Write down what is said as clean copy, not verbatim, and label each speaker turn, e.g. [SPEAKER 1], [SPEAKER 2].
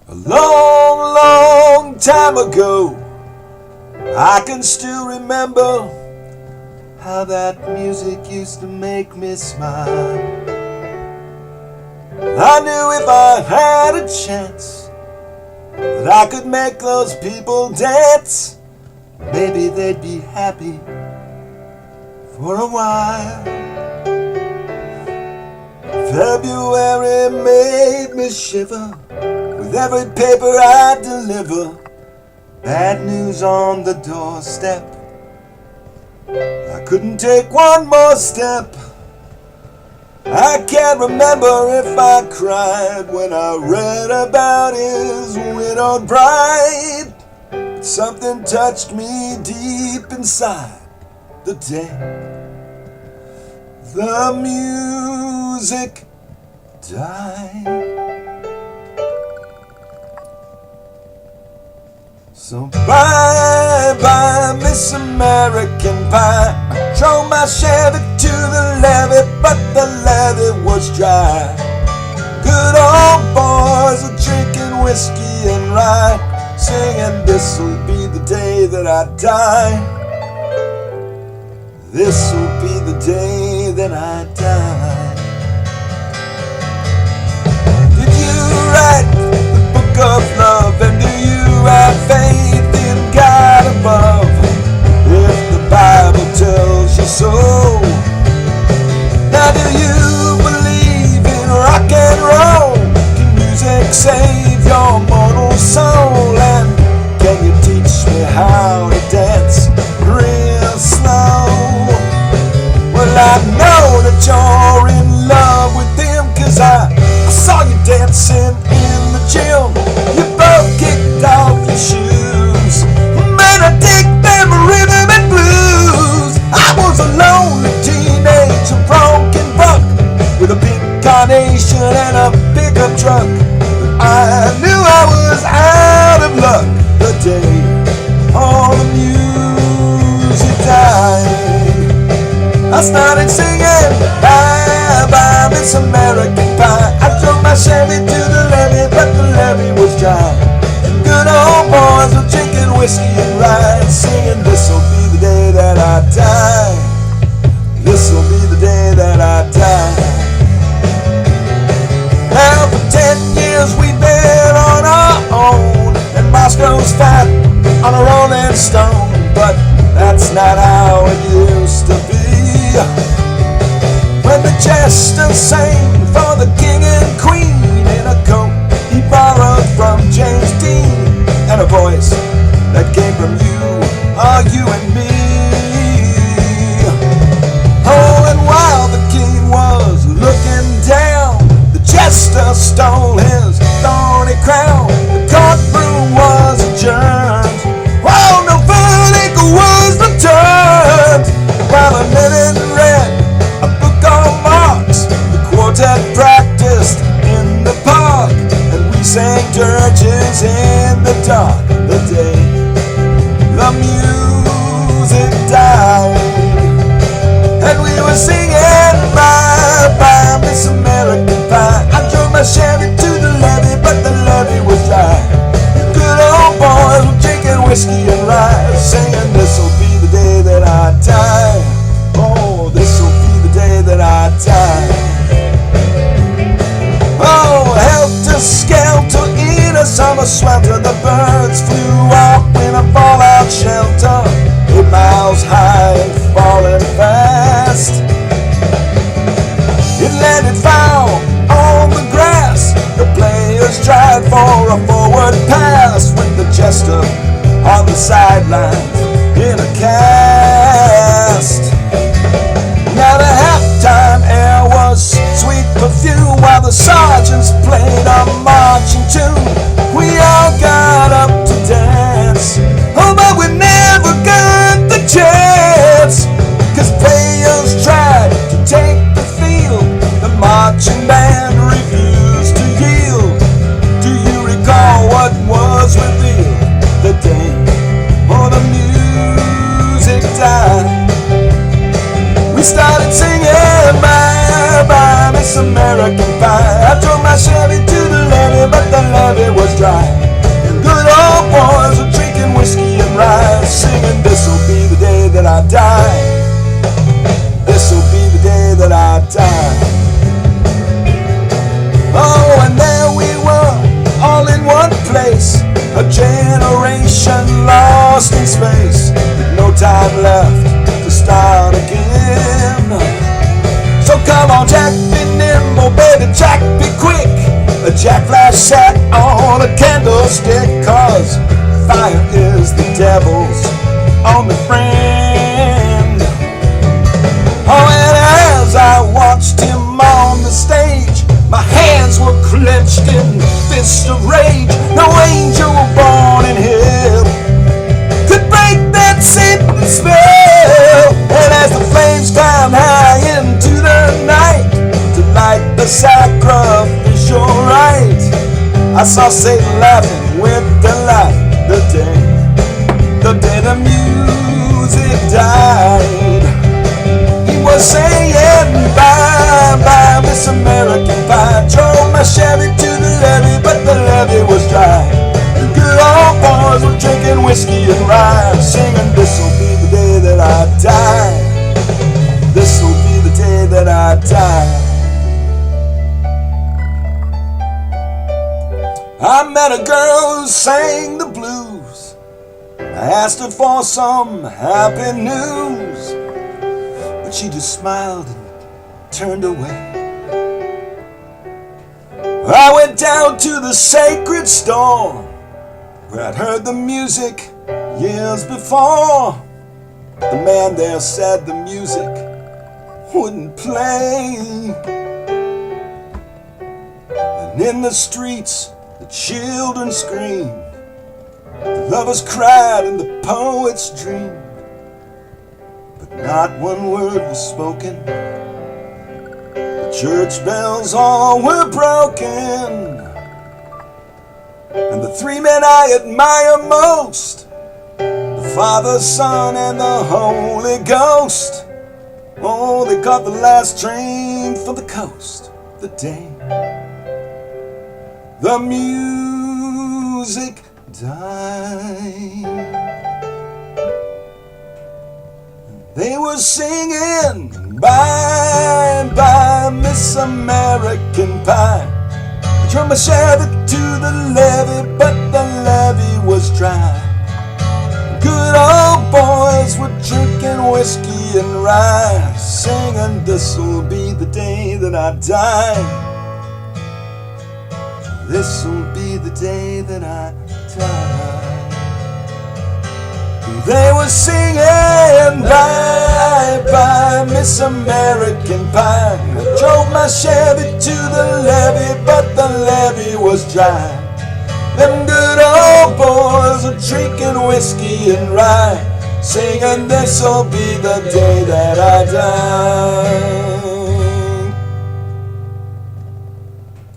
[SPEAKER 1] A long, long time ago, I can still remember how that music used to make me smile. I knew if I had a chance that I could make those people dance. Maybe they'd be happy for a while. February made me shiver with every paper I deliver. Bad news on the doorstep. I couldn't take one more step. I can't remember if I cried when I read about his widowed bride. But something touched me deep inside the day the music died. So bye-bye, Miss American Pie. I drove my Chevy to the levee, but the levee was dry. Good old boys are drinking whiskey and rye, singing, this'll be the day that I die. This'll be the day that I die. Did you write the book of love, and do you have faith in God above? If the Bible tells you so, now do you believe in rock and roll? Can music save your mortal soul? And can you teach me how to dance real slow? Well, I know that you're in love with him, 'cause I saw you dancing in the gym. You both kicked off your shoes. Man, I dig them rhythm and blues. I was a lonely teenage broken buck with a pink carnation and a pickup truck. But I knew I was out of luck the day all the music died. I started singing bye-bye, Miss American Pie. I drove my Chevy to the levee, but the levee was dry. Good old boys were drinking whiskey and rye, singing, this'll be the day that I die. This'll be the day that I die. Now for 10 years we've been on our own, and Moscow's fat on a Rolling Stone. But that's not how it used to be. When the jester sang for the king and queen in a coat he borrowed from James Dean, and a voice that came from you, you and me. Oh, and while the king was looking down, the jester stole his thorny crown. The courtroom was adjourned. Oh, no verdict was returned. While the men read a book on Marx, the quartet practiced in the park, and we sang dirges in the dark the day the music died. And we were singing bye-bye, Miss American Pie. I drove my Chevy to the levee, but the levee was dry. Good old boys were drinking whiskey and rye, singing, this'll be the day that I die. Oh, this'll be the day that I die. Oh, helter-skelter in a summer swelter, the birds flew off in a fallout shelter, 8 miles high and falling fast. It landed foul on the grass. The players tried for a forward pass, with the jester on the sidelines in a cast. Now the halftime air was sweet perfume, while the sergeants played a marching tune. We all got up to dance, oh, but we never got the chance, 'cause players tried to take the field. The marching band refused to yield. Do you recall what was revealed the day oh, the music died? We started singing bye-bye, Miss American Pie. I drove my Chevy to the levee, but the levee was dry. Jack Flash sat on a candlestick, 'cause fire is the devil's only friend. Oh, and as I watched him on the stage, my hands were clenched in fists of rage. No angel born in hell could break that Satan spell. And as the flames climbed high into the night to light the sacrificial rite, I saw Satan laughing with delight the day the music died. He was saying bye bye, Miss American Pie. Drove my Chevy to the levee, but the levee was dry. The good old boys were drinking whiskey and rye, singing, "This'll be the day that I die. This'll be the day that I die." I met a girl who sang the blues. I asked her for some happy news, but she just smiled and turned away. I went down to the Sacred Store, where I'd heard the music years before. The man there said the music wouldn't play. And in the streets, the children screamed, the lovers cried, and the poets dreamed. But not one word was spoken. The church bells all were broken. And the three men I admire most, the Father, Son, and the Holy Ghost, oh, they caught the last train for the coast the day the music died. They were singing bye bye, Miss American Pie. I drove my Chevy to the levee, but the levee was dry. Good old boys were drinking whiskey and rye, singing, "This'll be the day that I die. This'll be the day that I die." They were singing bye bye, Miss American Pie. I drove my Chevy to the levee, but the levee was dry. Them good old boys are drinking whiskey and rye, singing, "This'll be the day that I die."